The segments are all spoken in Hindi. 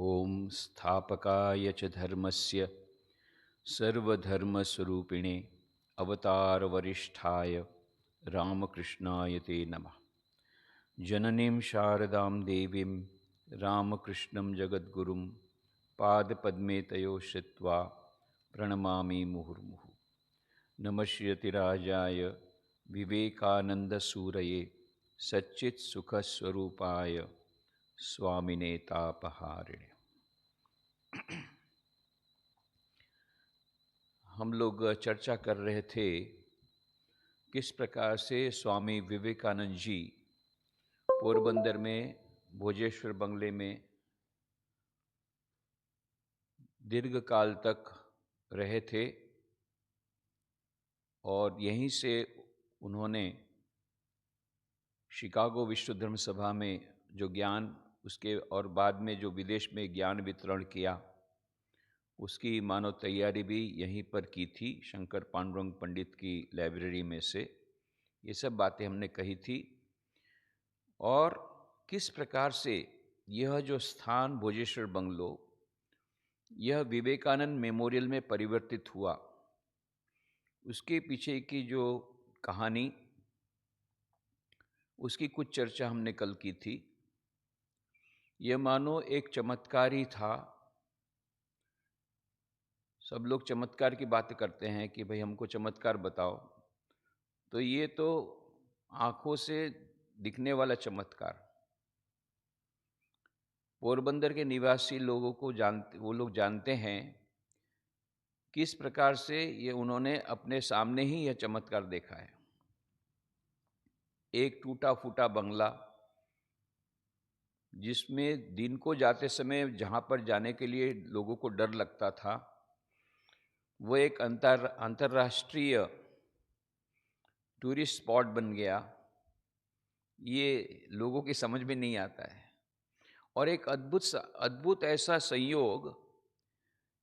ॐ स्थापकाय च धर्मस्य सर्वधर्मस्वरूपिणे अवतारवरिष्ठाय रामकृष्णाय ते नमः। जननीं शारदां देवीं रामकृष्णं जगद्गुरुं पादपद्मे तयो श्रित्वा प्रणमामि मुहुर्मुहुः। नमस्यतिराजाय विवेकानन्दसूरये सच्चित्सुखस्वरूपाय स्वामिने तापहारिणे। हम लोग चर्चा कर रहे थे किस प्रकार से स्वामी विवेकानंद जी पोरबंदर में भोजेश्वर बंगले में दीर्घ काल तक रहे थे और यहीं से उन्होंने शिकागो विश्व धर्म सभा में जो ज्ञान उसके और बाद में जो विदेश में ज्ञान वितरण किया उसकी मानव तैयारी भी यहीं पर की थी, शंकर पांडुरंग पंडित की लाइब्रेरी में से। ये सब बातें हमने कही थी और किस प्रकार से यह जो स्थान भोजेश्वर बंगलो यह विवेकानंद मेमोरियल में परिवर्तित हुआ, उसके पीछे की जो कहानी उसकी कुछ चर्चा हमने कल की थी। यह मानो एक चमत्कार ही था। सब लोग चमत्कार की बात करते हैं कि भाई हमको चमत्कार बताओ, तो ये तो आंखों से दिखने वाला चमत्कार। पोरबंदर के निवासी लोगों को वो लोग जानते हैं किस प्रकार से ये उन्होंने अपने सामने ही यह चमत्कार देखा है। एक टूटा फूटा बंगला जिसमें दिन को जाते समय जहाँ पर जाने के लिए लोगों को डर लगता था, वो एक अंतर्राष्ट्रीय टूरिस्ट स्पॉट बन गया। ये लोगों की समझ में नहीं आता है। और एक अद्भुत ऐसा संयोग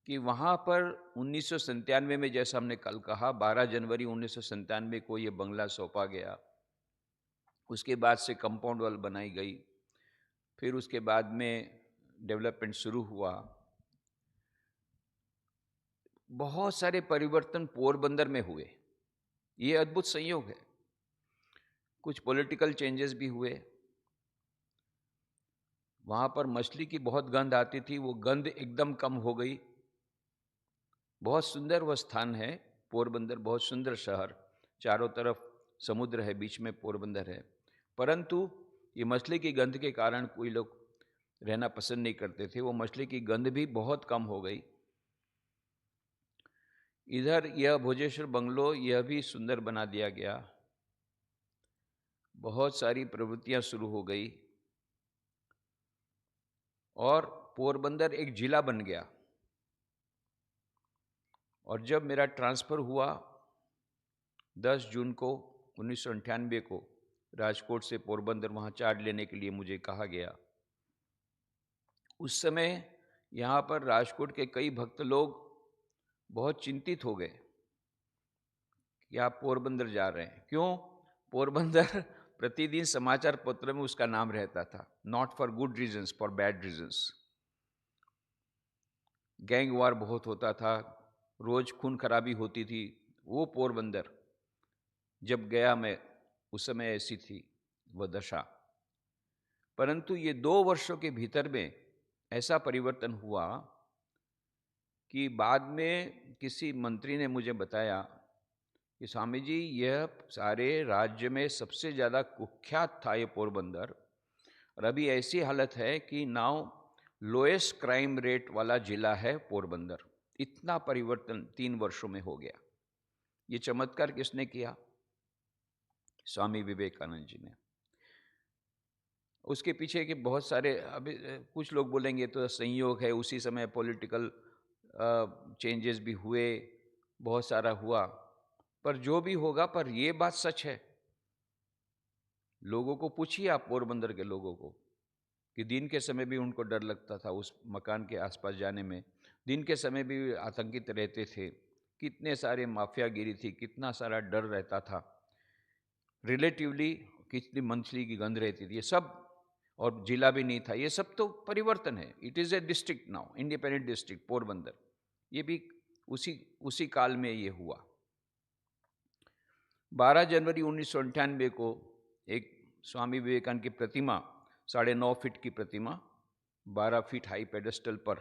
कि वहाँ पर 1997 में, जैसा हमने कल कहा, 12 जनवरी 1997 को ये बंगला सौंपा गया। उसके बाद से कंपाउंड वॉल बनाई गई, फिर उसके बाद में डेवलपमेंट शुरू हुआ। बहुत सारे परिवर्तन पोरबंदर में हुए, ये अद्भुत संयोग है। कुछ पॉलिटिकल चेंजेस भी हुए। वहाँ पर मछली की बहुत गंध आती थी, वो गंध एकदम कम हो गई। बहुत सुंदर वह स्थान है पोरबंदर, बहुत सुंदर शहर, चारों तरफ समुद्र है, बीच में पोरबंदर है। परंतु ये मछली की गंध के कारण कोई लोग रहना पसंद नहीं करते थे। वो मछली की गंध भी बहुत कम हो गई। इधर यह भोजेश्वर बंगलो यह भी सुंदर बना दिया गया। बहुत सारी प्रवृत्तियां शुरू हो गई और पोरबंदर एक जिला बन गया। और जब मेरा ट्रांसफ़र हुआ 10 जून को 1998 को राजकोट से पोरबंदर, वहाँ चार्ज लेने के लिए मुझे कहा गया। उस समय यहाँ पर राजकोट के कई भक्त लोग बहुत चिंतित हो गए कि आप पोरबंदर जा रहे हैं। क्यों? पोरबंदर प्रतिदिन समाचार पत्र में उसका नाम रहता था, not for good reasons, for bad reasons. Gang war बहुत होता था, रोज खून खराबी होती थी। वो पोरबंदर जब गया मैं, उस समय ऐसी थी वह दशा। परंतु ये 2 वर्षों के भीतर में ऐसा परिवर्तन हुआ कि बाद में किसी मंत्री ने मुझे बताया कि स्वामी जी, यह सारे राज्य में सबसे ज़्यादा कुख्यात था ये पोरबंदर, और अभी ऐसी हालत है कि नाउ लोएस्ट क्राइम रेट वाला जिला है पोरबंदर। इतना परिवर्तन 3 वर्षों में हो गया। ये चमत्कार किसने किया? स्वामी विवेकानंद जी ने। उसके पीछे के बहुत सारे, अभी कुछ लोग बोलेंगे तो संयोग है, उसी समय पॉलिटिकल चेंजेस भी हुए, बहुत सारा हुआ। पर जो भी होगा, पर ये बात सच है। लोगों को पूछिए आप, पोरबंदर के लोगों को, कि दिन के समय भी उनको डर लगता था उस मकान के आसपास जाने में। दिन के समय भी आतंकित रहते थे। कितने सारे माफियागिरी थी, कितना सारा डर रहता था। रिलेटिवली कितनी मंथली की गंध रहती थी। ये सब और जिला भी नहीं था। ये सब तो परिवर्तन है। It is a district now, independent district Porbandar. ये भी उसी उसी काल में ये हुआ। 12 जनवरी 1998 को एक स्वामी विवेकानंद की प्रतिमा, 9.5 फीट की प्रतिमा, 12 फीट हाई पेडेस्टल पर,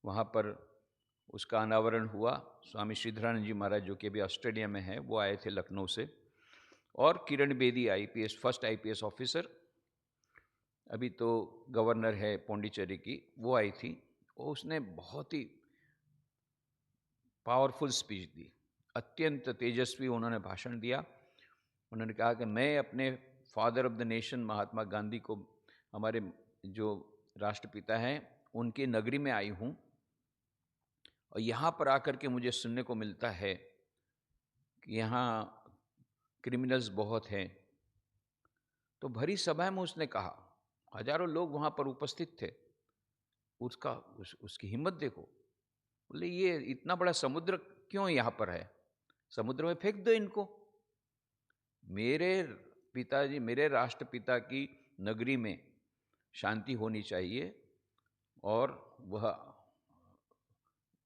वहाँ पर उसका अनावरण हुआ। स्वामी श्रीधरानंद जी महाराज, जो कि अभी ऑस्ट्रेलिया में है, वो आए थे लखनऊ से, और Kiran Bedi IPS, first IPS officer, अभी तो गवर्नर है पौंडीचेरी की, वो आई थी। और उसने बहुत ही पावरफुल स्पीच दी, अत्यंत तेजस्वी उन्होंने भाषण दिया। उन्होंने कहा कि मैं अपने father of the nation Mahatma Gandhi को, हमारे जो राष्ट्रपिता हैं, उनकी नगरी में आई हूँ, और यहाँ पर आकर के मुझे सुनने को मिलता है कि यहाँ क्रिमिनल्स बहुत हैं। तो भरी सभा में उसने कहा, हजारों लोग वहाँ पर उपस्थित थे, उसकी हिम्मत देखो। बोले ये इतना बड़ा समुद्र क्यों यहाँ पर है, समुद्र में फेंक दो इनको। मेरे पिताजी, मेरे राष्ट्रपिता की नगरी में शांति होनी चाहिए, और वह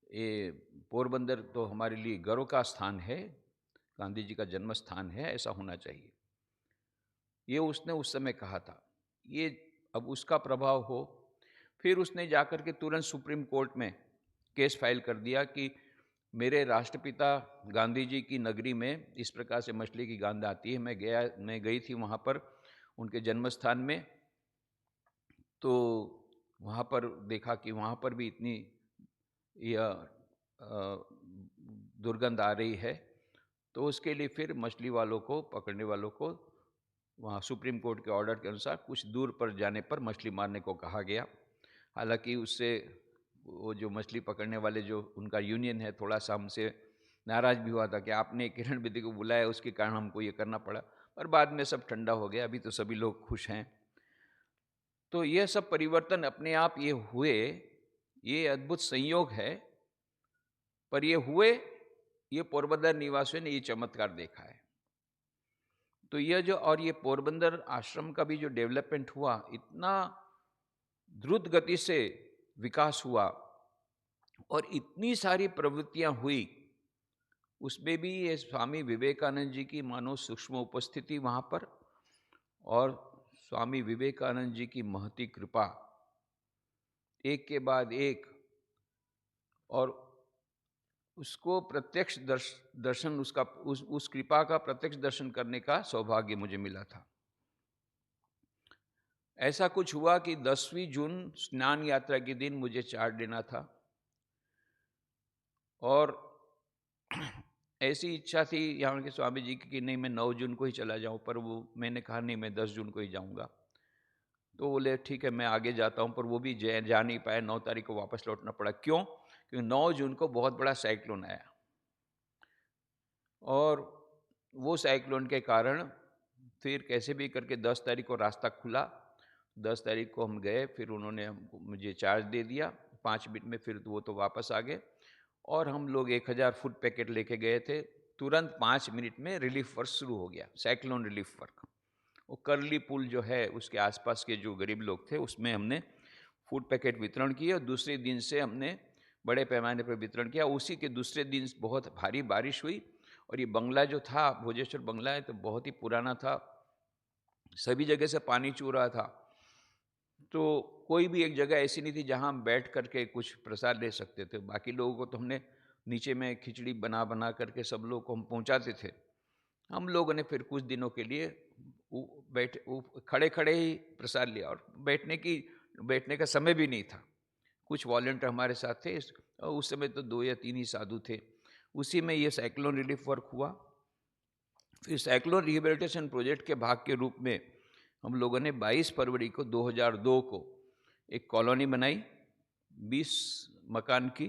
ये पोरबंदर तो हमारे लिए गर्व का स्थान है, गांधी जी का जन्म स्थान है, ऐसा होना चाहिए। ये उसने उस समय कहा था। ये अब उसका प्रभाव हो, फिर उसने जाकर के तुरंत सुप्रीम कोर्ट में केस फाइल कर दिया कि मेरे राष्ट्रपिता गांधी जी की नगरी में इस प्रकार से मछली की गंध आती है। मैं गई थी वहाँ पर उनके जन्म स्थान में, तो वहाँ पर देखा कि वहाँ पर भी इतनी यह दुर्गंध आ रही है। तो उसके लिए फिर मछली वालों को, पकड़ने वालों को, वहाँ सुप्रीम कोर्ट के ऑर्डर के अनुसार कुछ दूर पर जाने पर मछली मारने को कहा गया। हालांकि उससे वो जो मछली पकड़ने वाले जो उनका यूनियन है, थोड़ा सा हमसे नाराज भी हुआ था कि आपने किरण बेदी को बुलाया, उसके कारण हमको ये करना पड़ा। पर बाद में सब ठंडा हो गया, अभी तो सभी लोग खुश हैं। तो ये सब परिवर्तन अपने आप ये हुए, ये अद्भुत संयोग है। पर ये हुए, ये पोरबंदर निवासियों ने ये चमत्कार देखा है। तो यह जो, और ये पोरबंदर आश्रम का भी जो डेवलपमेंट हुआ, इतना द्रुत गति से विकास हुआ और इतनी सारी प्रवृत्तियां हुई, उसमें भी ये स्वामी विवेकानंद जी की मानो सूक्ष्म उपस्थिति वहाँ पर, और स्वामी विवेकानंद जी की महती कृपा, एक के बाद एक, और उसको प्रत्यक्ष दर्शन, उस कृपा का प्रत्यक्ष दर्शन करने का सौभाग्य मुझे मिला था। ऐसा कुछ हुआ कि 10वीं जून स्नान यात्रा के दिन मुझे चार्ट देना था, और ऐसी इच्छा थी यहाँ के स्वामी जी की कि नहीं, मैं 9 जून को ही चला जाऊँ, पर वो मैंने कहा नहीं, मैं 10 जून को ही जाऊँगा। तो बोले ठीक है, मैं आगे जाता हूँ, पर वो भी जा नहीं पाए। 9 तारीख को वापस लौटना पड़ा। क्यों? क्योंकि 9 जून को बहुत बड़ा साइक्लोन आया, और वो साइक्लोन के कारण फिर कैसे भी करके 10 तारीख को रास्ता खुला। 10 तारीख को हम गए, फिर उन्होंने हमको, मुझे चार्ज दे दिया 5 मिनट में, फिर वो तो वापस आ गए, और हम लोग 1000 फुट पैकेट लेके गए थे। तुरंत 5 मिनट में रिलीफ वर्क शुरू हो गया, साइक्लोन रिलीफ वर्क। वो करली पुल जो है, उसके आसपास के जो गरीब लोग थे, उसमें हमने फूड पैकेट वितरण किए, और दूसरे दिन से हमने बड़े पैमाने पर वितरण किया। उसी के दूसरे दिन बहुत भारी बारिश हुई, और ये बंगला जो था, भोजेश्वर बंगला है, तो बहुत ही पुराना था, सभी जगह से पानी चू रहा था। तो कोई भी एक जगह ऐसी नहीं थी जहां हम बैठ करके कुछ प्रसाद ले सकते थे। बाकी लोगों को तो हमने नीचे में खिचड़ी बना बना करके सब लोगों को हम पहुंचाते थे। हम लोगों ने फिर कुछ दिनों के लिए खड़े खड़े ही प्रसाद लिया, और बैठने का समय भी नहीं था। कुछ वॉलंटियर हमारे साथ थे, और उस समय तो 2 या 3 ही साधु थे। उसी में ये साइक्लोन रिलीफ वर्क हुआ। फिर साइक्लोन रिहेबिलिटेशन प्रोजेक्ट के भाग के रूप में हम लोगों ने 22 फरवरी को 2002 को एक कॉलोनी बनाई, 20 मकान की,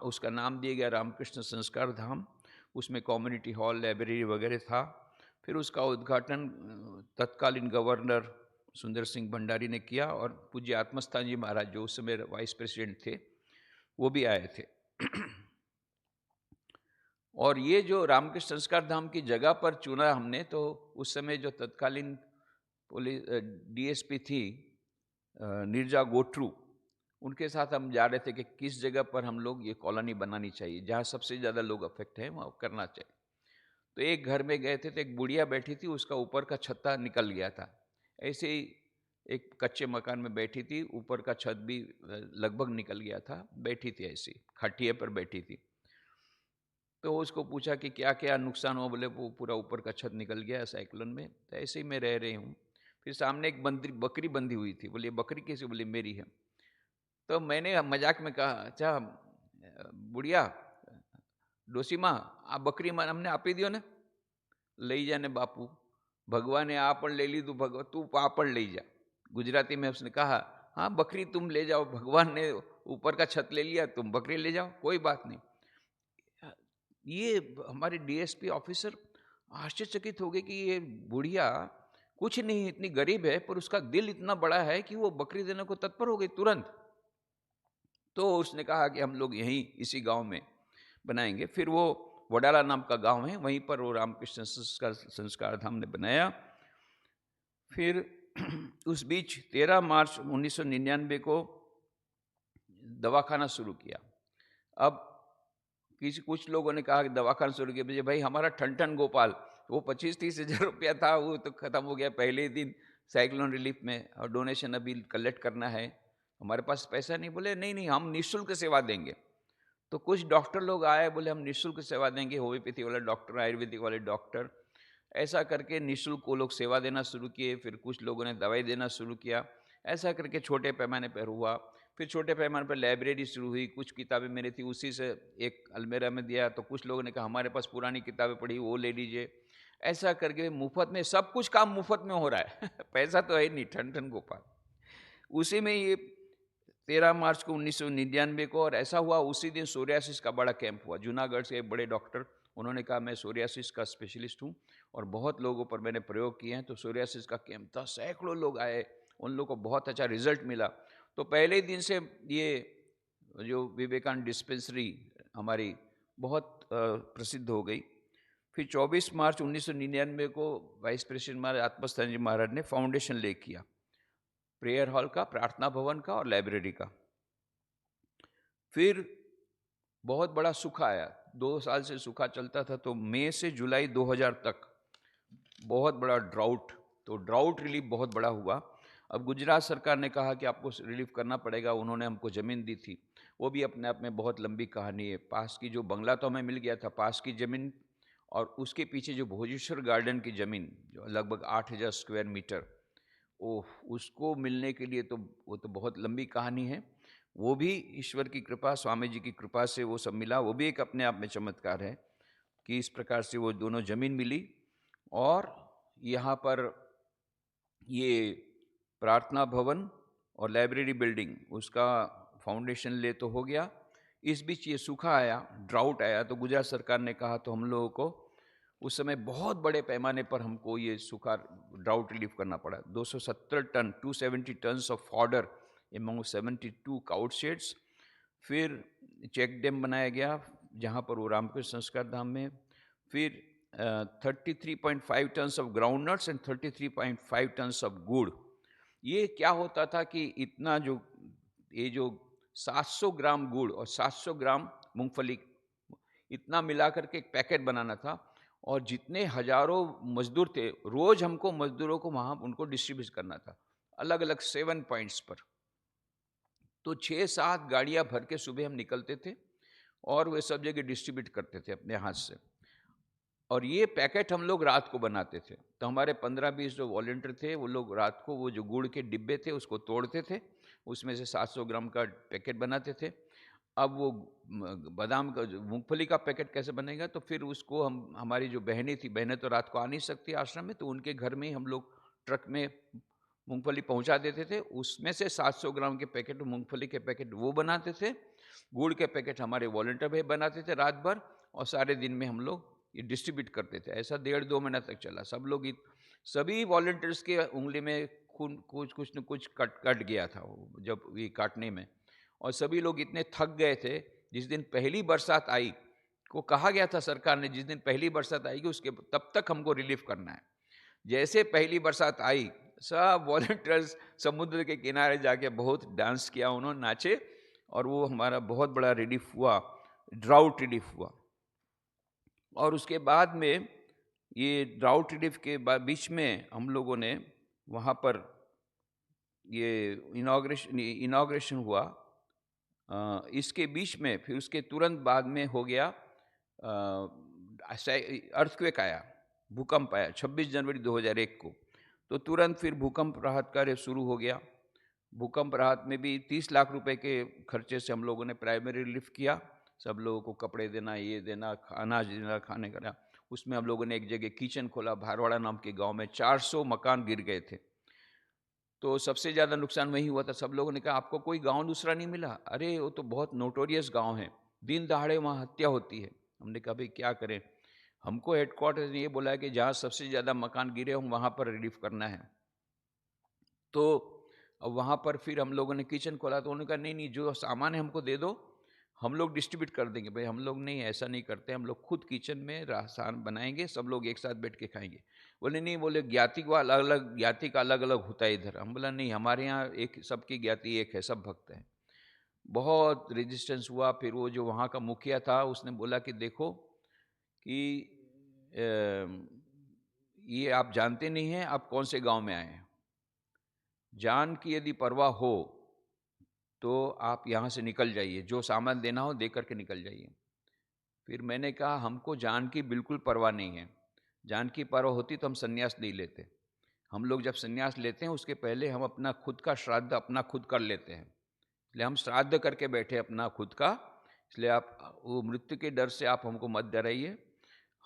उसका नाम दिया गया रामकृष्ण संस्कार धाम। उसमें कम्युनिटी हॉल, लाइब्रेरी वगैरह था। फिर उसका उद्घाटन तत्कालीन गवर्नर सुंदर सिंह भंडारी ने किया, और पूज्य आत्मस्थान जी महाराज, जो उस समय वाइस प्रेसिडेंट थे, वो भी आए थे। और ये जो रामकृष्ण संस्कार धाम की जगह पर चुना हमने, तो उस समय जो तत्कालीन पुलिस डीएसपी थी नीरजा गोट्रू, उनके साथ हम जा रहे थे कि किस जगह पर हम लोग ये कॉलोनी बनानी चाहिए, जहाँ सबसे ज़्यादा लोग अफेक्ट हैं वहाँ करना चाहिए। तो एक घर में गए थे तो एक बुढ़िया बैठी थी, उसका ऊपर का छत्ता निकल गया था। ऐसे ही एक कच्चे मकान में बैठी थी, ऊपर का छत भी लगभग निकल गया था, बैठी थी ऐसी खटिया पर बैठी थी। तो उसको पूछा कि क्या क्या नुकसान हुआ, बोले वो पूरा ऊपर का छत निकल गया साइक्लोन में। तो ऐसे ही मैं रह रही हूँ। फिर सामने एक बकरी बंधी हुई थी, बोले बकरी कैसे, बोले मेरी है। तो मैंने मजाक में कहा, अच्छा बुढ़िया डोसीमा आ बकरी मन हमने आपी दियो ने, લઈ જા ને બાપू, भगवाने आ पण ले ली तू, तू आ पण ले जा। गुजराती में उसने कहा, हाँ बकरी तुम ले जाओ, भगवान ने ऊपर का छत ले लिया, तुम बकरी ले जाओ, कोई बात नहीं। ये हमारे डीएसपी ऑफिसर आश्चर्यचकित हो गए कि ये बुढ़िया कुछ नहीं, इतनी गरीब है, पर उसका दिल इतना बड़ा है कि वो बकरी देने को तत्पर हो गई तुरंत। तो उसने कहा कि हम लोग यहीं इसी गांव में बनाएंगे। फिर वो वडाला नाम का गांव है, वहीं पर वो रामकृष्ण संस्कार धाम ने बनाया। फिर उस बीच 13 मार्च 1999 को दवाखाना शुरू किया। अब कुछ लोगों ने कहा कि दवाखाना शुरू किया, भाई हमारा ठन गोपाल वो 25-30 हज़ार रुपया था, वो तो खत्म हो गया पहले ही दिन साइक्लोन रिलीफ में, और डोनेशन अभी कलेक्ट करना है, हमारे पास पैसा नहीं। बोले नहीं नहीं, हम निःशुल्क सेवा देंगे। तो कुछ डॉक्टर लोग आए, बोले हम निःशुल्क सेवा देंगे, होम्योपैथी वाले डॉक्टर, आयुर्वेदिक वाले डॉक्टर, ऐसा करके निःशुल्क वो लोग सेवा देना शुरू किए। फिर कुछ लोगों ने दवाई देना शुरू किया, ऐसा करके छोटे पैमाने पर हुआ। फिर छोटे पैमाने पर लाइब्रेरी शुरू हुई, कुछ किताबें मेरी थी उसी से एक अलमेरा में दिया, तो कुछ लोगों ने कहा हमारे पास पुरानी किताबें पड़ी वो ले लीजिए। ऐसा करके मुफ्त में, सब कुछ काम मुफ्त में हो रहा है पैसा तो है नहीं, ठन गोपाल। उसी में ये 13 मार्च को 1999 को, और ऐसा हुआ उसी दिन सोरियासिस का बड़ा कैंप हुआ। जूनागढ़ से एक बड़े डॉक्टर, उन्होंने कहा मैं सोरियासिस का स्पेशलिस्ट हूँ और बहुत लोगों पर मैंने प्रयोग किए हैं, तो सोरियासिस का कैंप था, सैकड़ों लोग आए, उन लोगों को बहुत अच्छा रिजल्ट मिला। तो पहले दिन से ये जो विवेकानंद डिस्पेंसरी हमारी बहुत प्रसिद्ध हो गई। फिर 24 मार्च 1999 को वाइस प्रेसिडेंट महाराज आत्मस्थान जी महाराज ने फाउंडेशन ले किया, प्रेयर हॉल का, प्रार्थना भवन का और लाइब्रेरी का। फिर बहुत बड़ा सूखा आया, 2 साल से सूखा चलता था, तो मई से जुलाई 2000 तक बहुत बड़ा ड्राउट, तो ड्राउट रिलीफ बहुत बड़ा हुआ। अब गुजरात सरकार ने कहा कि आपको रिलीफ करना पड़ेगा, उन्होंने हमको ज़मीन दी थी, वो भी अपने आप में बहुत लंबी कहानी है। पास की जो बंगला तो हमें मिल गया था, पास की ज़मीन और उसके पीछे जो भोजेश्वर गार्डन की ज़मीन जो लगभग 8000 स्क्वायर मीटर, ओह उसको मिलने के लिए तो वो तो बहुत लंबी कहानी है। वो भी ईश्वर की कृपा, स्वामी जी की कृपा से वो सब मिला, वो भी एक अपने आप में चमत्कार है कि इस प्रकार से वो दोनों ज़मीन मिली। और यहाँ पर ये प्रार्थना भवन और लाइब्रेरी बिल्डिंग, उसका फाउंडेशन ले तो हो गया। इस बीच ये सूखा आया, ड्राउट आया, तो गुजरात सरकार ने कहा तो हम लोगों को उस समय बहुत बड़े पैमाने पर हमको ये सूखा ड्राउट रिलीफ करना पड़ा। 270 ton 270 tons of fodder among 72 cow sheds. फिर चेक डैम बनाया गया जहाँ पर वो रामकृष्ण संस्कार धाम में। फिर 33.5 tons of ground nuts and 33.5 tons of गुड़। ये क्या होता था कि इतना जो ये जो 700 ग्राम गुड़ और 700 ग्राम मूंगफली, इतना मिलाकर के एक पैकेट बनाना था, और जितने हजारों मजदूर थे, रोज हमको मजदूरों को वहाँ उनको डिस्ट्रीब्यूट करना था अलग अलग 7 पॉइंट्स पर। तो 6-7 गाड़ियाँ भर के सुबह हम निकलते थे और वे सब जगह डिस्ट्रीब्यूट करते थे अपने हाथ से। और ये पैकेट हम लोग रात को बनाते थे, तो हमारे 15-20 जो वॉलंटियर थे वो लोग रात को वो जो गुड़ के डिब्बे थे उसको तोड़ते थे, उसमें से 700 ग्राम का पैकेट बनाते थे। अब वो बादाम का मूंगफली का पैकेट कैसे बनेगा, तो फिर उसको हम, हमारी जो बहनें थी, बहनें तो रात को आ नहीं सकती आश्रम में, तो उनके घर में ही हम लोग ट्रक में मूंगफली पहुंचा देते थे। उसमें से 700 ग्राम के पैकेट, मूंगफली के पैकेट वो बनाते थे, गुड़ के पैकेट हमारे वॉलंटियर भी बनाते थे रात भर, और सारे दिन में हम लोग ये डिस्ट्रीब्यूट करते थे। ऐसा 1.5-2 महीना तक चला। सब लोग सभी वॉलंटियर्स के उंगली में खून कुछ न कुछ कट गया था जब ये काटने में, और सभी लोग इतने थक गए थे। जिस दिन पहली बरसात आई, को कहा गया था सरकार ने, जिस दिन पहली बरसात आएगी उसके तब तक हमको रिलीफ करना है। जैसे पहली बरसात आई, सब वॉलंटियर्स समुद्र के किनारे जाके बहुत डांस किया, उन्होंने नाचे, और वो हमारा बहुत बड़ा रिलीफ हुआ, ड्राउट रिलीफ हुआ। और उसके बाद में ये ड्राउट रिलीफ के बीच में हम लोगों ने वहाँ पर ये इनॉग्रेशन हुआ। इसके बीच में फिर उसके तुरंत बाद में हो गया अर्थक्वेक आया, भूकंप आया 26 जनवरी 2001 को। तो तुरंत फिर भूकंप राहत कार्य शुरू हो गया। भूकंप राहत में भी 30 लाख रुपए के खर्चे से हम लोगों ने प्राइमरी रिलीफ किया। सब लोगों को कपड़े देना, ये देना, अनाज देना, खाने का। उसमें हम लोगों ने एक जगह किचन खोला, भारवाड़ा नाम के गांव में 400 मकान गिर गए थे। तो सबसे ज़्यादा नुकसान वही हुआ था। सब लोगों ने कहा आपको कोई गांव दूसरा नहीं मिला? अरे वो तो बहुत नोटोरियस गांव है, दिन दहाड़े वहाँ हत्या होती है। हमने कहा भाई क्या करें, हमको हेडक्वार्टर ने ये बोला है कि जहाँ सबसे ज़्यादा मकान गिरे हों वहाँ पर रिलीफ करना है। तो अब वहाँ पर फिर हम लोगों ने किचन खोला, तो उन्होंने कहा नहीं नहीं, जो सामान है हमको दे दो, हम लोग डिस्ट्रीब्यूट कर देंगे। भाई हम लोग नहीं, ऐसा नहीं करते, हम लोग खुद किचन में राशन बनाएंगे, सब लोग एक साथ बैठ के खाएंगे। बोले नहीं, बोले ज्ञाति को अलग अलग, ज्ञाति का अलग अलग होता है इधर। हम बोला नहीं, हमारे यहाँ एक, सबकी ज्ञाति एक है, सब भक्त हैं। बहुत रेजिस्टेंस हुआ। फिर वो जो वहाँ का मुखिया था उसने बोला कि देखो कि ये आप जानते नहीं हैं आप कौन से गांव में आए हैं, जान की यदि परवाह हो तो आप यहाँ से निकल जाइए, जो सामान देना हो दे करके निकल जाइए। फिर मैंने कहा हमको जान की बिल्कुल परवाह नहीं है, जान की परवाह होती तो हम संन्यास नहीं लेते। हम लोग जब संन्यास लेते हैं उसके पहले हम अपना खुद का श्राद्ध अपना खुद कर लेते हैं, इसलिए हम श्राद्ध करके बैठे अपना खुद का। इसलिए आप वो मृत्यु के डर से आप हमको मत डराइए।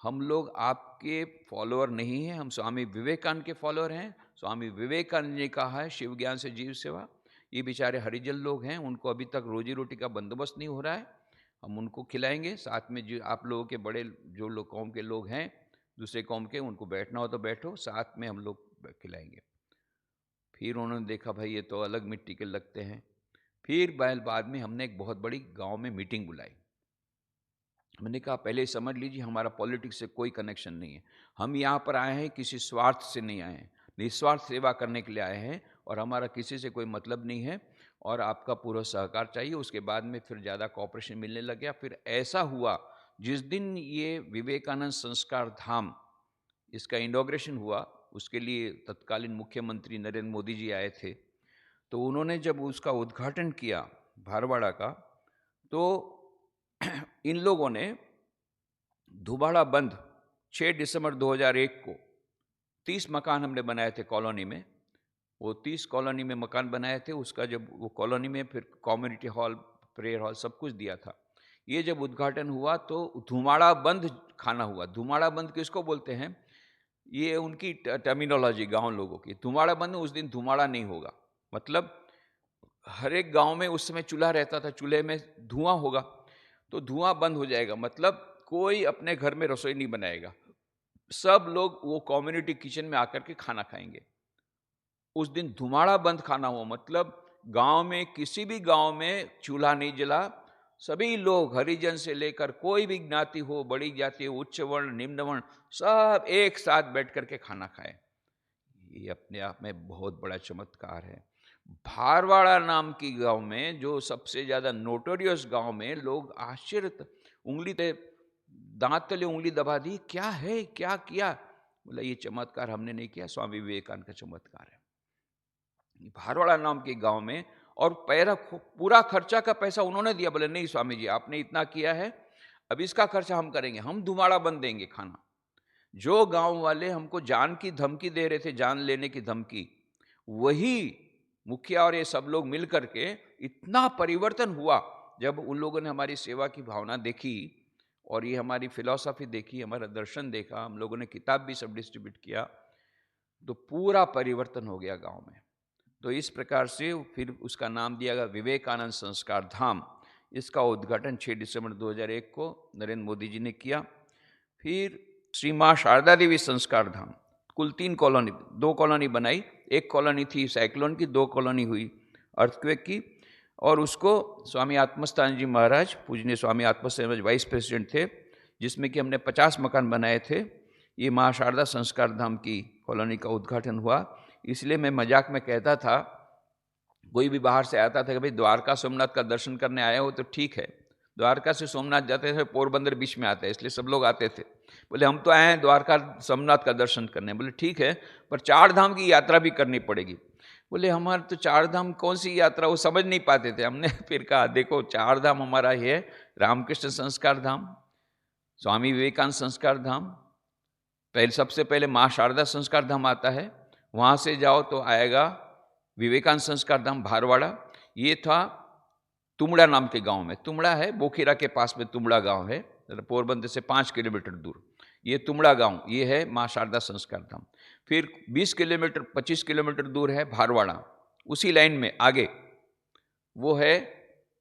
हम लोग आपके फॉलोअर नहीं हैं, हम स्वामी विवेकानंद के फॉलोअर हैं। स्वामी विवेकानंद ने कहा है शिव ज्ञान से जीव सेवा। ये बेचारे हरिजन लोग हैं, उनको अभी तक रोजी रोटी का बंदोबस्त नहीं हो रहा है, हम उनको खिलाएंगे। साथ में जो आप लोगों के बड़े जो लोग कौम के लोग हैं, दूसरे कौम के, उनको बैठना हो तो बैठो, साथ में हम लोग खिलाएंगे। फिर उन्होंने देखा भाई ये तो अलग मिट्टी के लगते हैं। फिर बाद में हमने एक बहुत बड़ी गांव में मीटिंग बुलाई। मैंने कहा पहले समझ लीजिए हमारा पॉलिटिक्स से कोई कनेक्शन नहीं है, हम यहाँ पर आए हैं किसी स्वार्थ से नहीं आए हैं, निस्वार्थ सेवा करने के लिए आए हैं, और हमारा किसी से कोई मतलब नहीं है, और आपका पूरा सहकार चाहिए। उसके बाद में फिर ज़्यादा कॉपरेशन मिलने लग गया। फिर ऐसा हुआ जिस दिन ये विवेकानंद संस्कार धाम इसका इनॉग्रेशन हुआ, उसके लिए तत्कालीन मुख्यमंत्री नरेंद्र मोदी जी आए थे। तो उन्होंने जब उसका उद्घाटन किया भारवाड़ा का, तो इन लोगों ने धुबाड़ा बंद 6 दिसंबर 2001 को 30 मकान हमने बनाए थे कॉलोनी में। वो 30 कॉलोनी में मकान बनाए थे। उसका जब वो कॉलोनी में फिर कम्युनिटी हॉल, प्रेयर हॉल सब कुछ दिया था। ये जब उद्घाटन हुआ तो धुमाड़ा बंद खाना हुआ। धुमाड़ा बंद किसको बोलते हैं, ये उनकी टर्मिनोलॉजी गांव लोगों की। धुमाड़ा बंद, उस दिन धुमाड़ा नहीं होगा, मतलब हर एक गांव में उस समय चूल्हा रहता था, चूल्हे में धुआं होगा, तो धुआं बंद हो जाएगा, मतलब कोई अपने घर में रसोई नहीं बनाएगा, सब लोग वो कम्युनिटी किचन में आकर के खाना खाएंगे। उस दिन धुमाड़ा बंद खाना हुआ, मतलब गांव में किसी भी गांव में चूल्हा नहीं जला, सभी लोग हरिजन से लेकर कोई भी ज्ञाति हो, बड़ी जाति हो, उच्च वर्ण, निम्न वर्ण, सब एक साथ बैठ करके खाना खाए। ये अपने आप में बहुत बड़ा चमत्कार है। भारवाड़ा नाम की गांव में, जो सबसे ज्यादा नोटोरियस गांव में, लोग आश्चर्य, उंगली पे दांत तले उंगली दबा दी, क्या है, क्या किया? बोला ये चमत्कार हमने नहीं किया, स्वामी विवेकानंद का चमत्कार है। भारवाड़ा नाम के गांव में, और पूरा खर्चा का पैसा उन्होंने दिया। बोले नहीं स्वामी जी आपने इतना किया है, अब इसका खर्चा हम करेंगे, हम धुमाड़ा बंद देंगे खाना। जो गांव वाले हमको जान की धमकी दे रहे थे, जान लेने की धमकी, वही मुखिया और ये सब लोग मिल करके इतना परिवर्तन हुआ जब उन लोगों ने हमारी सेवा की भावना देखी और ये हमारी फिलॉसफी देखी, हमारा दर्शन देखा, हम लोगों ने किताब भी सब डिस्ट्रीब्यूट किया, तो पूरा परिवर्तन हो गया गांव में। तो इस प्रकार से फिर उसका नाम दिया गया विवेकानंद संस्कार धाम। इसका उद्घाटन 6 दिसंबर 2001 को नरेंद्र मोदी जी ने किया। फिर श्री माँ शारदा देवी संस्कार धाम, कुल 3 कॉलोनी, 2 कॉलोनी बनाई, एक कॉलोनी थी साइक्लोन की, 2 कॉलोनी हुई अर्थक्वेक की, और उसको स्वामी आत्मस्थान जी महाराज, पूजनीय स्वामी आत्मस्थान महाराज वाइस प्रेसिडेंट थे, जिसमें कि हमने 50 मकान बनाए थे। ये माँ शारदा संस्कार धाम की कॉलोनी का उद्घाटन हुआ। इसलिए मैं मजाक में कहता था, कोई भी बाहर से आता था कि भाई द्वारका सोमनाथ का दर्शन करने आए हो तो ठीक है, द्वारका से सोमनाथ जाते थे, पोरबंदर बीच में आता है इसलिए सब लोग आते थे। बोले हम तो आए हैं द्वारका सोमनाथ का दर्शन करने। बोले ठीक है, पर 4 धाम की यात्रा भी करनी पड़ेगी। बोले हमारे तो 4 धाम कौन सी यात्रा, वो समझ नहीं पाते थे। हमने फिर कहा देखो 4 धाम हमारा ये है, रामकृष्ण संस्कार धाम, स्वामी विवेकानंद संस्कार धाम, सबसे पहले माँ शारदा संस्कार धाम आता है, वहाँ से जाओ तो आएगा विवेकानंद संस्कार धाम भारवाड़ा। ये था तुमड़ा नाम के गांव में, तुमड़ा है बोखीरा के पास में, तुमड़ा गांव है, पोरबंदर से 5 किलोमीटर दूर। ये तुमड़ा गांव, ये है माँ शारदा संस्कार धाम। फिर 20 किलोमीटर 25 किलोमीटर दूर है भारवाड़ा, उसी लाइन में आगे वो है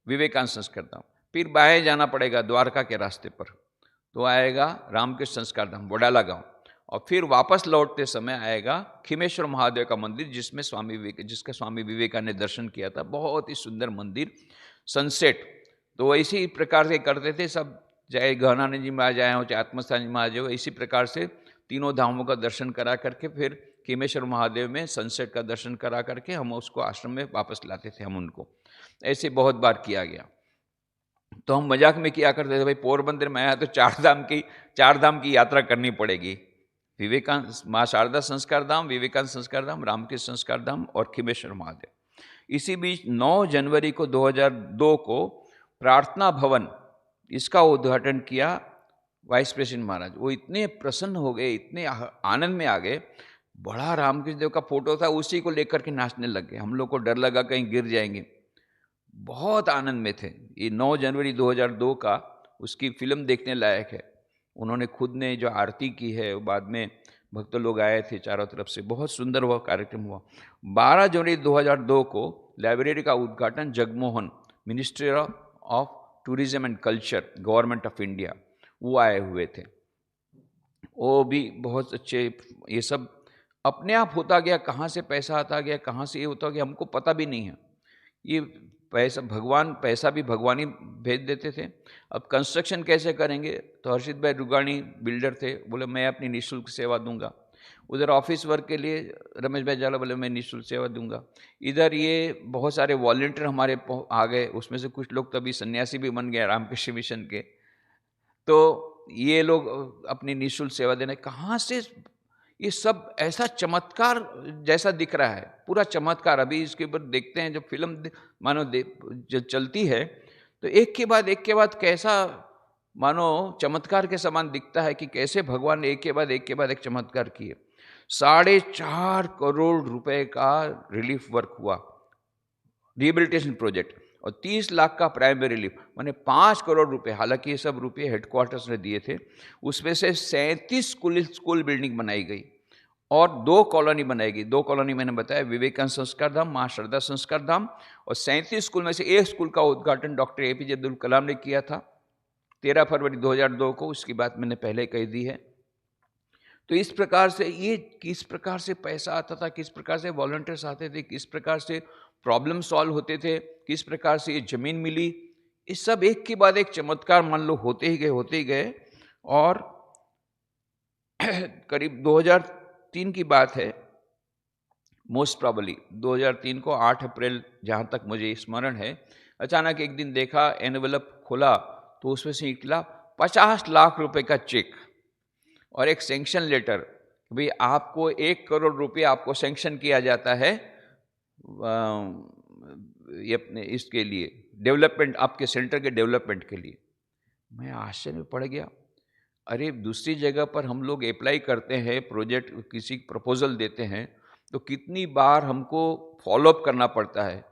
विवेकानंद संस्कार धाम। फिर बाएं जाना पड़ेगा द्वारका के रास्ते पर, तो आएगा रामकृष्ण संस्कार धाम वडाला गांव। और फिर वापस लौटते समय आएगा खिमेश्वर महादेव का मंदिर, जिसका स्वामी विवेकानंद ने दर्शन किया था। बहुत ही सुंदर मंदिर, सनसेट। तो इसी प्रकार से करते थे सब, चाहे गहनानंद जी महाराज आए हो, चाहे आत्मस्थान जी महाराज हो, इसी प्रकार से तीनों धामों का दर्शन करा करके फिर खिमेश्वर महादेव में सनसेट का दर्शन करा करके हम उसको आश्रम में वापस लाते थे हम उनको। ऐसे बहुत बार किया गया। तो हम मजाक में किया करते थे, भाई पोरबंदर में आया तो 4 धाम की यात्रा करनी पड़ेगी। विवेकानंद, माँ शारदा संस्कार धाम, विवेकानंद संस्कार धाम, रामकृष्ण संस्कार धाम और खिमेश्वर महादेव। इसी बीच 9 जनवरी को 2002 को प्रार्थना भवन, इसका उद्घाटन किया वाइस प्रेसिडेंट महाराज। वो इतने प्रसन्न हो गए, इतने आनंद में आ गए, बड़ा रामकृष्ण देव का फोटो था, उसी को लेकर के नाचने लग गए। हम लोग को डर लगा कहीं गिर जाएंगे, बहुत आनंद में थे। ये 9 जनवरी 2002 का, उसकी फिल्म देखने लायक है। उन्होंने खुद ने जो आरती की है, बाद में भक्त लोग आए थे चारों तरफ से, बहुत सुंदर वह कार्यक्रम हुआ। 12 जनवरी 2002 को लाइब्रेरी का उद्घाटन Jagmohan, ministry of tourism and culture, government of India, वो आए हुए थे। वो भी बहुत अच्छे। ये सब अपने आप होता गया, कहाँ से पैसा आता गया, कहाँ से ये होता गया, हमको पता भी नहीं है। ये पैसा भी भगवान ही भेज देते थे। अब कंस्ट्रक्शन कैसे करेंगे, तो हर्षित भाई रुगानी बिल्डर थे, बोले मैं अपनी निःशुल्क सेवा दूंगा। उधर ऑफिस वर्क के लिए रमेश भाई जाला बोले मैं निःशुल्क सेवा दूंगा। इधर ये बहुत सारे वॉलंटियर हमारे आ गए, उसमें से कुछ लोग तभी सन्यासी भी बन गए रामकृष्ण मिशन के। तो ये लोग अपनी निःशुल्क सेवा देने, कहाँ से ये सब ऐसा चमत्कार जैसा दिख रहा है, पूरा चमत्कार। अभी इसके ऊपर देखते हैं जो फिल्म मानो जो चलती है, तो एक के बाद कैसा मानो चमत्कार के समान दिखता है कि कैसे भगवान ने एक के बाद एक चमत्कार किए। 4.5 करोड़ रुपए का रिलीफ वर्क हुआ, रिहेबिलिटेशन प्रोजेक्ट, और 30 लाख का प्राइमरी रिलीफ, माने 5 करोड़ रुपए। हालांकि ये सब रुपये हेडक्वार्टर्स ने दिए थे। उसमें से 37 स्कूल बिल्डिंग बनाई गई और 2 कॉलोनी बनाई गई। 2 कॉलोनी मैंने बताया, विवेकानंद संस्कार धाम, माँ शारदा संस्कार धाम। और 37 स्कूल में से एक स्कूल का उद्घाटन डॉक्टर APJ अब्दुल कलाम ने किया था 13 फरवरी 2002 को। उसकी बात मैंने पहले कह दी है। तो इस प्रकार से ये किस प्रकार से पैसा आता था, किस प्रकार से वॉलंटियर्स आते थे, किस प्रकार से प्रॉब्लम सॉल्व होते थे, किस प्रकार से ये जमीन मिली, ये सब एक के बाद एक चमत्कार मान लो होते ही गए। और करीब 2003 की बात है, मोस्ट प्रॉबली 2003 को 8 अप्रैल, जहाँ तक मुझे स्मरण है, अचानक एक दिन देखा एनवेलप खोला तो उसमें से निकला 50 लाख रुपए का चेक और एक सैंक्शन लेटर। भाई आपको 1 करोड़ रुपये आपको सैंक्शन किया जाता है ये अपने इसके लिए, डेवलपमेंट, आपके सेंटर के डेवलपमेंट के लिए। मैं आश्चर्य में पड़ गया। अरे दूसरी जगह पर हम लोग अप्लाई करते हैं प्रोजेक्ट, किसी प्रपोजल देते हैं तो कितनी बार हमको फॉलोअप करना पड़ता है,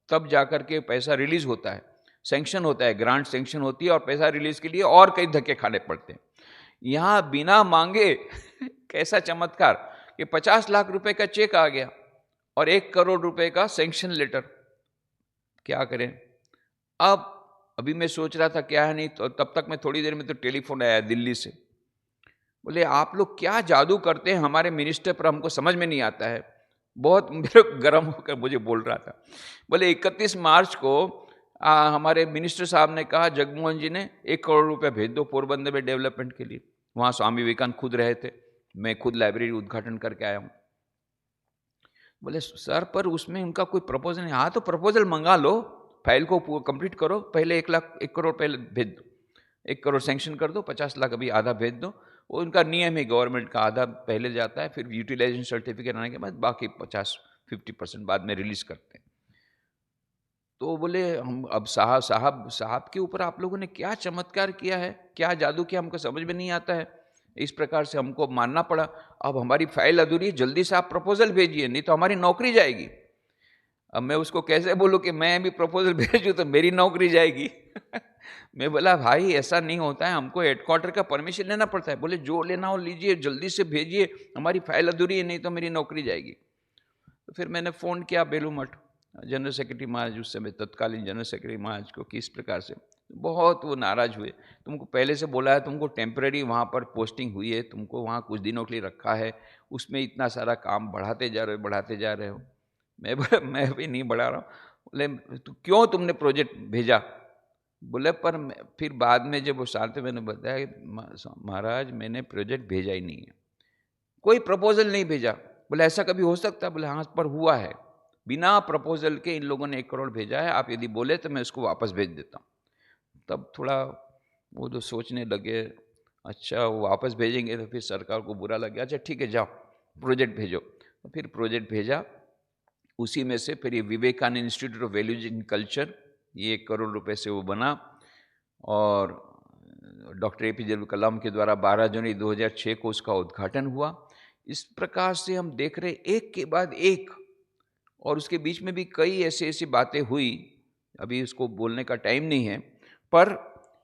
तब जाकर के पैसा रिलीज होता है, सैंक्शन होता है, ग्रांट सैंक्शन होती है और पैसा रिलीज के लिए और कई धक्के खाने पड़ते हैं। यहाँ बिना मांगे कैसा चमत्कार कि 50 लाख रुपए का चेक आ गया और 1 करोड़ रुपए का सैंक्शन लेटर। क्या करें अब? अभी मैं सोच रहा था क्या है, नहीं तो तब तक मैं थोड़ी देर में तो टेलीफोन आया दिल्ली से, बोले आप लोग क्या जादू करते हैं हमारे मिनिस्टर पर, हमको समझ में नहीं आता है। बहुत मेरे गर्म होकर मुझे बोल रहा था। बोले 31 मार्च को हमारे मिनिस्टर साहब ने कहा, जगमोहन जी ने 1 करोड़ रुपया भेज दो पोरबंदर में डेवलपमेंट के लिए। वहाँ स्वामी विवेकानंद खुद रहे थे, मैं खुद लाइब्रेरी उद्घाटन करके आया हूँ। बोले सर पर उसमें उनका कोई प्रपोजल नहीं। हाँ तो प्रपोजल मंगा लो, फाइल को कंप्लीट करो, पहले 1 लाख 1 करोड़ पहले भेज दो, 1 करोड़ सैंक्शन कर दो, 50 लाख अभी आधा भेज दो। वो उनका नियम है गवर्नमेंट का, आधा पहले जाता है, फिर यूटिलाइजेशन सर्टिफिकेट आने के बाद बाकी 50-50% बाद में रिलीज करते हैं। तो बोले हम अब साहब साहब साहब के ऊपर आप लोगों ने क्या चमत्कार किया है, क्या जादू किया, हमको समझ में नहीं आता है। इस प्रकार से हमको मानना पड़ा। अब हमारी फाइल अधूरी है, जल्दी से आप प्रपोजल भेजिए, नहीं तो हमारी नौकरी जाएगी। अब मैं उसको कैसे बोलूं कि मैं अभी प्रपोजल भेजूं तो मेरी नौकरी जाएगी। मैं बोला भाई ऐसा नहीं होता है, हमको हेडक्वार्टर का परमिशन लेना पड़ता है। बोले जो लेना हो लीजिए, जल्दी से भेजिए, हमारी फाइल अधूरी है, नहीं तो मेरी नौकरी जाएगी। तो फिर मैंने फ़ोन किया बेलू मठ जनरल सेक्रेटरी महाराज, उस समय तत्कालीन जनरल सेक्रेटरी महाराज को, कि इस प्रकार से। बहुत वो नाराज हुए, तुमको पहले से बोला है, तुमको टेम्पररी वहाँ पर पोस्टिंग हुई है, तुमको वहाँ कुछ दिनों के लिए रखा है, उसमें इतना सारा काम बढ़ाते जा रहे हो, बढ़ाते जा रहे हो। मैं बोला मैं भी नहीं बढ़ा रहा हूँ। बोले तो क्यों तुमने प्रोजेक्ट भेजा? बोले पर फिर बाद में जब वो साथ में मैंने बताया महाराज मैंने प्रोजेक्ट भेजा ही नहीं है, कोई प्रपोजल नहीं भेजा। बोले ऐसा कभी हो सकता है? बोले हाँ पर हुआ है, बिना प्रपोजल के इन लोगों ने 1 करोड़ भेजा है, आप यदि बोले तो मैं उसको वापस भेज देता हूँ। तब थोड़ा वो जो सोचने लगे, अच्छा वो वापस भेजेंगे तो फिर सरकार को बुरा लगे, अच्छा ठीक है जाओ प्रोजेक्ट भेजो। तो फिर प्रोजेक्ट भेजा, उसी में से फिर ये Vivekananda institute of values in culture, ये 1 करोड़ रुपए से वो बना। और डॉक्टर APJ अब्दुल कलाम के द्वारा 12 जनवरी 2006 को उसका उद्घाटन हुआ। इस प्रकार से हम देख रहे एक के बाद एक, और उसके बीच में भी कई ऐसी ऐसी बातें हुई, अभी उसको बोलने का टाइम नहीं है। पर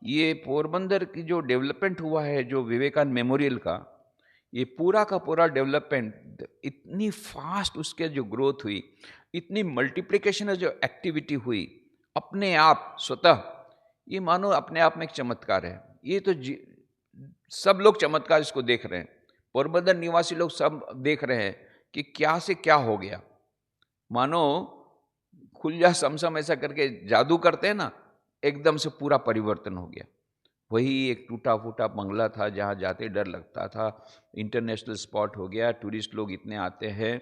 ये पोरबंदर की जो डेवलपमेंट हुआ है, जो विवेकानंद मेमोरियल का, ये पूरा का पूरा डेवलपमेंट, इतनी फास्ट उसके जो ग्रोथ हुई, इतनी मल्टीप्लिकेशन जो एक्टिविटी हुई अपने आप स्वतः, ये मानो अपने आप में एक चमत्कार है। ये तो सब लोग चमत्कार इसको देख रहे हैं, पोरबंदर निवासी लोग सब देख रहे हैं कि क्या से क्या हो गया। मानो खुल जा समसम ऐसा करके जादू करते हैं ना, एकदम से पूरा परिवर्तन हो गया। वही एक टूटा फूटा बंगला था, जहाँ जाते डर लगता था, इंटरनेशनल स्पॉट हो गया, टूरिस्ट लोग इतने आते हैं,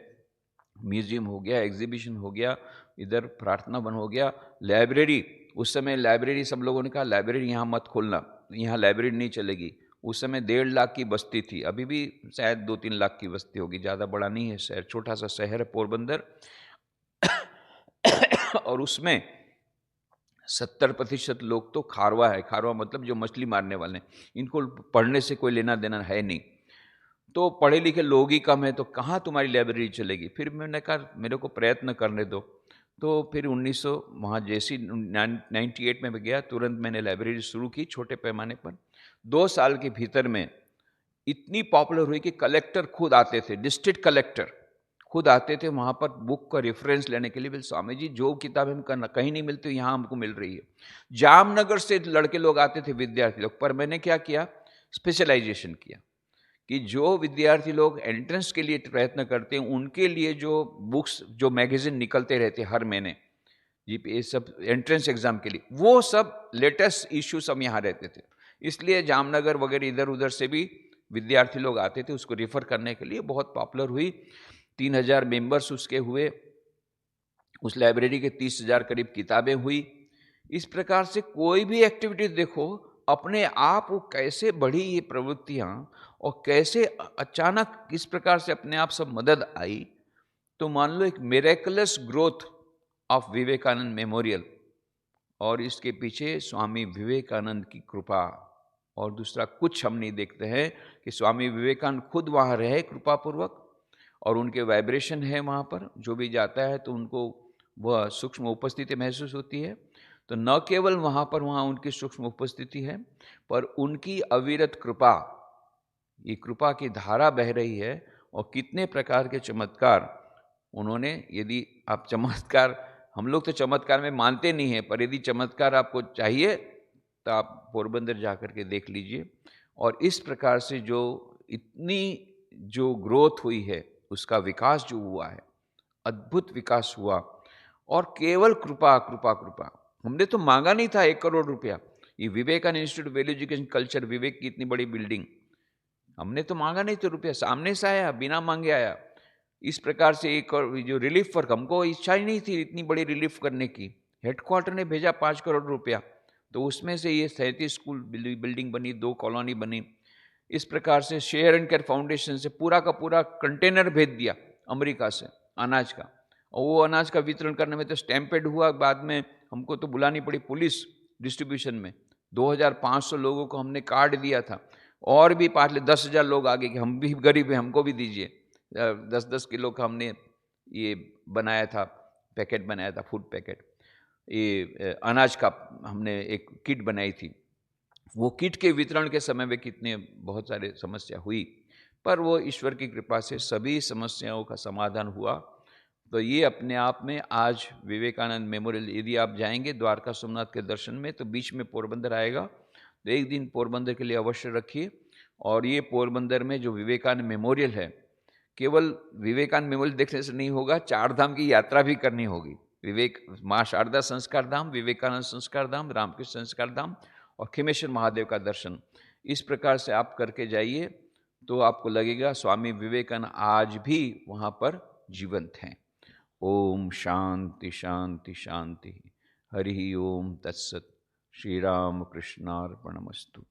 म्यूजियम हो गया, एग्जीबिशन हो गया, इधर प्रार्थना वन हो गया, लाइब्रेरी। उस समय लाइब्रेरी सब लोगों ने कहा लाइब्रेरी यहाँ मत खोलना, यहाँ लाइब्रेरी नहीं चलेगी। उस समय 1.5 लाख की बस्ती थी, अभी भी शायद 2-3 लाख की बस्ती होगी, ज़्यादा बड़ा नहीं है शहर, छोटा सा शहर है पोरबंदर। और उसमें 70% लोग तो खारवा है, खारवा मतलब जो मछली मारने वाले हैं, इनको पढ़ने से कोई लेना देना है नहीं, तो पढ़े लिखे लोग ही कम है, तो कहाँ तुम्हारी लाइब्रेरी चलेगी। फिर मैंने कहा मेरे को प्रयत्न करने दो। तो फिर 1900 वहाँ जैसी 98 में गया, तुरंत मैंने लाइब्रेरी शुरू की छोटे पैमाने पर। 2 साल के भीतर में इतनी पॉपुलर हुई कि कलेक्टर खुद आते थे, डिस्ट्रिक्ट कलेक्टर खुद आते थे वहाँ पर बुक का रेफरेंस लेने के लिए। बोले स्वामी जी जो किताब हम कहीं नहीं मिलती, यहाँ हमको मिल रही है। जामनगर से लड़के लोग आते थे, विद्यार्थी लोग। पर मैंने क्या किया, स्पेशलाइजेशन किया कि जो विद्यार्थी लोग एंट्रेंस के लिए प्रयत्न करते हैं, उनके लिए जो बुक्स, जो मैगजीन निकलते रहते हर महीने, ये सब एंट्रेंस एग्जाम के लिए, वो सब लेटेस्ट इश्यू सब यहाँ रहते थे। इसलिए जामनगर वगैरह इधर उधर से भी विद्यार्थी लोग आते थे उसको रेफर करने के लिए। बहुत पॉपुलर हुई, 3000 मेंबर्स उसके हुए, उस लाइब्रेरी के 30,000 करीब किताबें हुई। इस प्रकार से कोई भी एक्टिविटी देखो, अपने आप वो कैसे बढ़ी ये प्रवृत्तियाँ, और कैसे अचानक किस प्रकार से अपने आप सब मदद आई। तो मान लो एक miraculous growth of Vivekananda memorial, और इसके पीछे स्वामी विवेकानंद की कृपा, और दूसरा कुछ हम नहीं देखते हैं कि स्वामी विवेकानंद खुद वहाँ रहे कृपापूर्वक, और उनके वाइब्रेशन है वहाँ पर, जो भी जाता है तो उनको वह सूक्ष्म उपस्थिति महसूस होती है। तो न केवल वहाँ पर वहाँ उनकी सूक्ष्म उपस्थिति है, पर उनकी अविरत कृपा, ये कृपा की धारा बह रही है। और कितने प्रकार के चमत्कार उन्होंने, यदि आप चमत्कार, हम लोग तो चमत्कार में मानते नहीं हैं, पर यदि चमत्कार आपको चाहिए तो आप पोरबंदर जाकर के देख लीजिए। और इस प्रकार से जो इतनी जो ग्रोथ हुई है, उसका विकास जो हुआ है, अद्भुत विकास हुआ, और केवल कृपा कृपा कृपा। हमने तो मांगा नहीं था 1 करोड़ रुपया, ये Vivekananda institute of Value Education Culture, Vivek की इतनी बड़ी बिल्डिंग, हमने तो मांगा नहीं था रुपया, सामने से आया, बिना मांगे आया। इस प्रकार से एक और जो रिलीफ वर्क, हमको इच्छा ही नहीं थी इतनी बड़ी रिलीफ करने की, हेडक्वार्टर ने भेजा 5 करोड़ रुपया, तो उसमें से ये 37 स्कूल बिल्डिंग बनी, 2 कॉलोनी बनी। इस प्रकार से शेयर एंड केयर फाउंडेशन से पूरा का पूरा कंटेनर भेज दिया अमेरिका से अनाज का, और वो अनाज का वितरण करने में तो स्टैम्पेड हुआ, बाद में हमको तो बुलानी पड़ी पुलिस डिस्ट्रीब्यूशन में। 2500 लोगों को हमने कार्ड दिया था, और भी 10,000 लोग आगे कि हम भी गरीब हैं, हमको भी दीजिए। 10-10 किलो का हमने ये बनाया था, पैकेट बनाया था, फूड पैकेट, ये अनाज का हमने एक किट बनाई थी। वो किट के वितरण के समय में कितने बहुत सारे समस्या हुई, पर वो ईश्वर की कृपा से सभी समस्याओं का समाधान हुआ। तो ये अपने आप में आज विवेकानंद मेमोरियल, यदि आप जाएंगे द्वारका सोमनाथ के दर्शन में, तो बीच में पोरबंदर आएगा, तो एक दिन पोरबंदर के लिए अवश्य रखिए। और ये पोरबंदर में जो विवेकानंद मेमोरियल है, केवल विवेकानंद मेमोरियल देखने से नहीं होगा, 4 धाम की यात्रा भी करनी होगी। माँ शारदा संस्कार धाम, विवेकानंद संस्कार धाम, रामकृष्ण संस्कार धाम और खिमेश्वर महादेव का दर्शन, इस प्रकार से आप करके जाइए, तो आपको लगेगा स्वामी विवेकानंद आज भी वहाँ पर जीवंत हैं। ओम शांति शांति शांति। हरि ओम तत्सत। श्री राम कृष्णार्पणमस्तु।